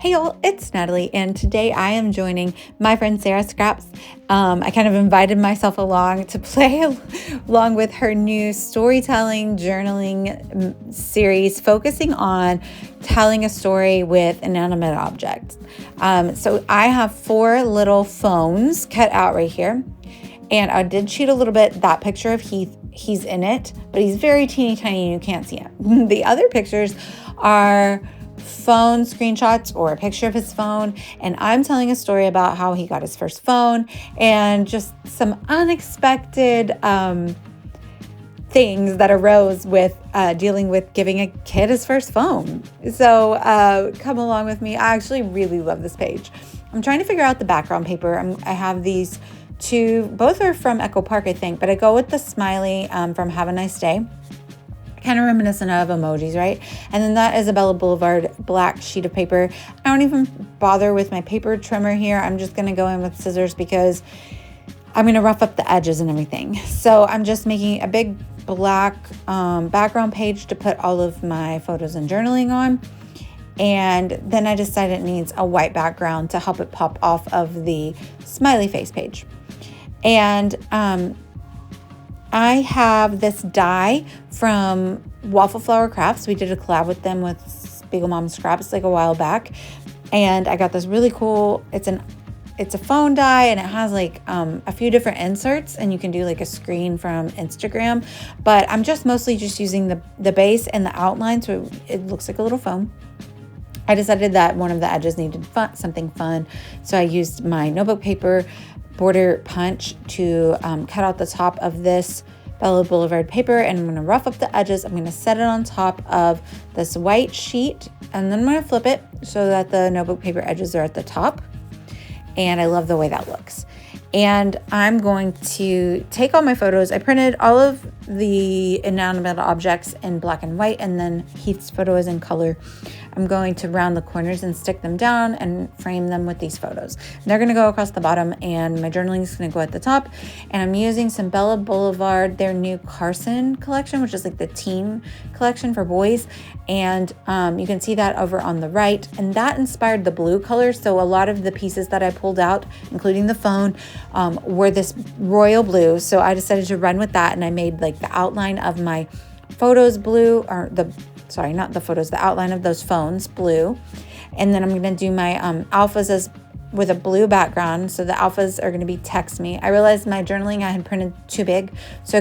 Hey y'all, it's Natalie, and today I am joining my friend Sarah Scraps. I kind of invited myself along to play along with her new storytelling journaling series focusing on telling a story with inanimate objects. So I have 4 little phones cut out right here, and I did cheat a little bit. That picture of Heath, he's in it, but he's very teeny tiny and you can't see him. The other pictures are phone screenshots or a picture of his phone, and I'm telling a story about how he got his first phone and just some unexpected things that arose with dealing with giving a kid his first phone. So come along with me. I actually really love this page. I'm trying to figure out the background paper. I have these 2, both are from Echo Park, I think, but I go with the smiley from Have a Nice Day. Kind of reminiscent of emojis, right? And then that Isabella Boulevard black sheet of paper. I don't even bother with my paper trimmer here. I'm just going to go in with scissors because I'm going to rough up the edges and everything. So I'm just making a big black background page to put all of my photos and journaling on. And then I decided it needs a white background to help it pop off of the smiley face page. And I have this die from Waffle Flower Crafts. We did a collab with them with Spiegel Mom Scraps like a while back. And I got this really cool, it's a phone die, and it has like a few different inserts, and you can do like a screen from Instagram. But I'm just mostly just using the base and the outline, so it looks like a little phone. I decided that one of the edges needed something fun. So I used my notebook paper border punch to cut out the top of this Bella Boulevard paper, and I'm going to rough up the edges. I'm going to set it on top of this white sheet, and then I'm going to flip it so that the notebook paper edges are at the top. And I love the way that looks. And I'm going to take all my photos. I printed all of the inanimate objects in black and white, and then Heath's photo is in color. I'm going to round the corners and stick them down and frame them with these photos. They're going to go across the bottom, and my journaling is going to go at the top. And I'm using some Bella Boulevard, their new Carson collection, which is like the teen collection for boys. And you can see that over on the right. And that inspired the blue color. So a lot of the pieces that I pulled out, including the phone, were this royal blue. So I decided to run with that, and I made like the outline of my photos blue, or not the photos, the outline of those phones blue. And then I'm going to do my alphas with a blue background. So the alphas are going to be text me. I realized my journaling I had printed too big, so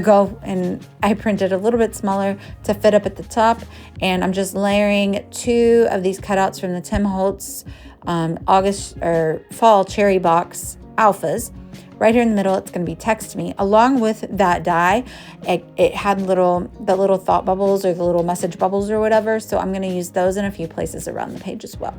I printed a little bit smaller to fit up at the top. And I'm just layering 2 of these cutouts from the Tim Holtz August or fall cherry box alphas. Right here in the middle, it's going to be text me. Along with that die, it had the little thought bubbles or the little message bubbles or whatever. So I'm going to use those in a few places around the page as well.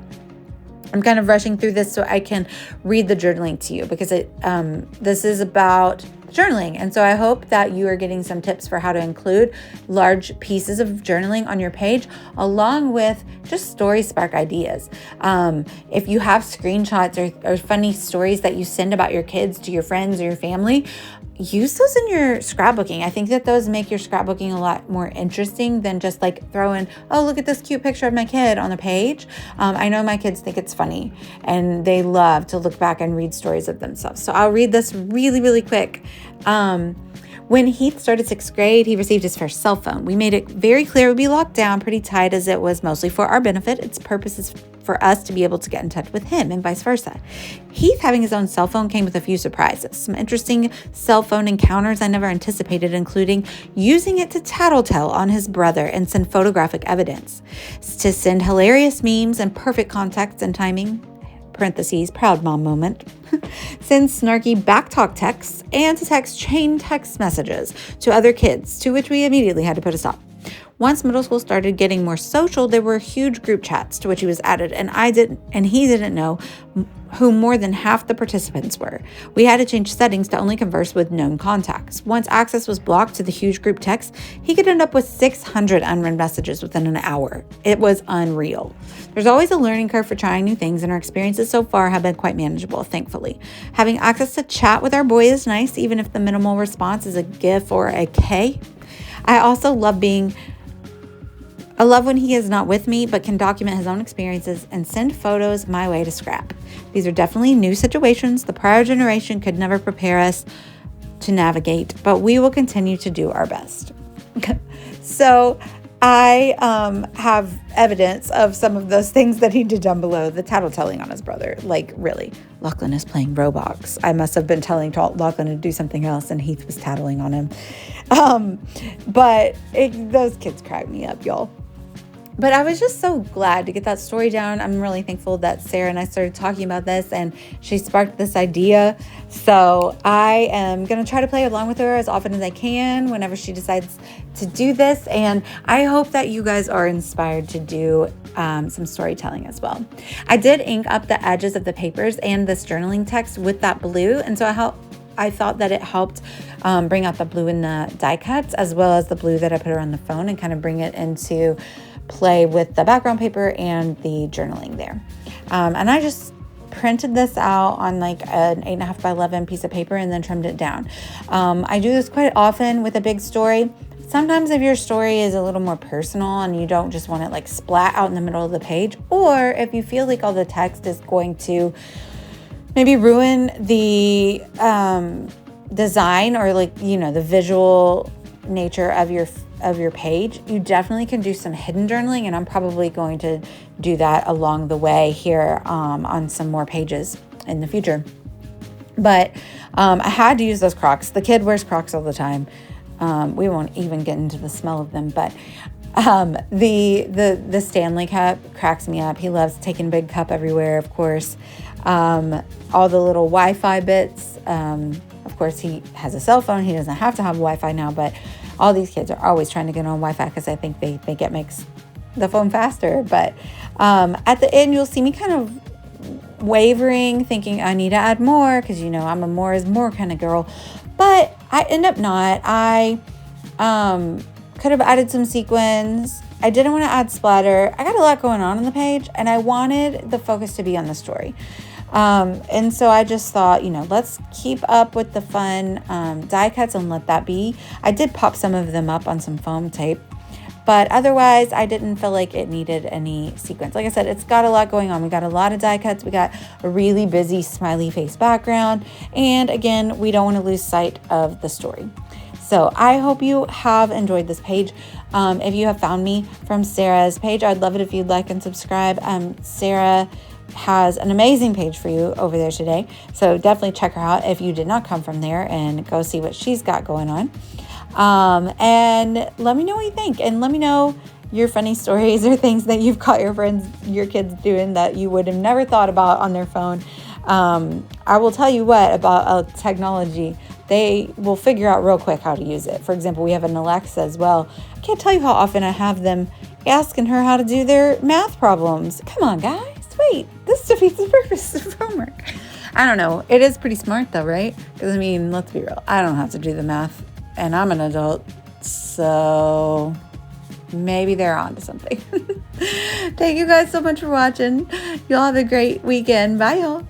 I'm kind of rushing through this so I can read the journaling to you, because this is about journaling. And so I hope that you are getting some tips for how to include large pieces of journaling on your page, along with just story spark ideas. If you have screenshots or funny stories that you send about your kids to your friends or your family, use those in your scrapbooking. I think that those make your scrapbooking a lot more interesting than just like throwing, oh, look at this cute picture of my kid on the page. I know my kids think it's funny, and they love to look back and read stories of themselves. So I'll read this really, really quick. When Heath started 6th grade, he received his first cell phone. We made it very clear it would be locked down pretty tight, as it was mostly for our benefit. Its purpose is for us to be able to get in touch with him and vice versa. Heath having his own cell phone came with a few surprises. Some interesting cell phone encounters I never anticipated, including using it to tattletale on his brother and send photographic evidence, to send hilarious memes and perfect context and timing, parentheses, proud mom moment, send snarky backtalk texts, and to text chain text messages to other kids, to which we immediately had to put a stop. Once middle school started getting more social, there were huge group chats to which he was added, and he didn't know who more than half the participants were. We had to change settings to only converse with known contacts. Once access was blocked to the huge group text, he could end up with 600 unread messages within an hour. It was unreal. There's always a learning curve for trying new things, and our experiences so far have been quite manageable, thankfully. Having access to chat with our boy is nice, even if the minimal response is a GIF or a K. I also love being I love when he is not with me, but can document his own experiences and send photos my way to scrap. These are definitely new situations the prior generation could never prepare us to navigate, but we will continue to do our best. So I have evidence of some of those things that he did down below, the tattletelling on his brother. Like, really, Lachlan is playing Roblox. I must have been telling Lachlan to do something else, and Heath was tattling on him. But those kids crack me up, y'all. But I was just so glad to get that story down. I'm really thankful that Sarah and I started talking about this and she sparked this idea. So I am going to try to play along with her as often as I can whenever she decides to do this. And I hope that you guys are inspired to do some storytelling as well. I did ink up the edges of the papers and this journaling text with that blue. And so I thought that it helped bring out the blue in the die cuts as well as the blue that I put around the phone and kind of bring it into play with the background paper and the journaling there. And I just printed this out on like an 8.5 by 11 piece of paper and then trimmed it down. I do this quite often with a big story. Sometimes if your story is a little more personal and you don't just want it like splat out in the middle of the page, or if you feel like all the text is going to maybe ruin the design or like, the visual nature of your page, you definitely can do some hidden journaling, and I'm probably going to do that along the way here on some more pages in the future. But I had to use those Crocs. The kid wears Crocs all the time. We won't even get into the smell of them, but the Stanley cup cracks me up. He loves taking big cup everywhere, of course. All the little Wi-Fi bits. Of course, he has a cell phone. He doesn't have to have Wi-Fi now, but all these kids are always trying to get on Wi-Fi because I think they think it makes the phone faster. But at the end, you'll see me kind of wavering, thinking I need to add more because, I'm a more is more kind of girl. But I end up not. I could have added some sequins. I didn't want to add splatter. I got a lot going on the page, and I wanted the focus to be on the story. And so I just thought, let's keep up with the fun die cuts and let that be. I did pop some of them up on some foam tape, but otherwise I didn't feel like it needed any sequence. Like I said, it's got a lot going on. We got a lot of die cuts. We got a really busy smiley face background. And again, we don't want to lose sight of the story. So I hope you have enjoyed this page. If you have found me from Sarah's page, I'd love it if you'd like and subscribe. Sarah has an amazing page for you over there today. So definitely check her out if you did not come from there and go see what she's got going on. And let me know what you think, and let me know your funny stories or things that you've caught your kids doing that you would have never thought about on their phone. I will tell you what about technology. They will figure out real quick how to use it. For example, we have an Alexa as well. I can't tell you how often I have them asking her how to do their math problems. Come on, guys. Wait, this defeats the purpose of homework. I don't know. It is pretty smart though, right? Because let's be real. I don't have to do the math and I'm an adult. So maybe they're on to something. Thank you guys so much for watching. Y'all have a great weekend. Bye, y'all.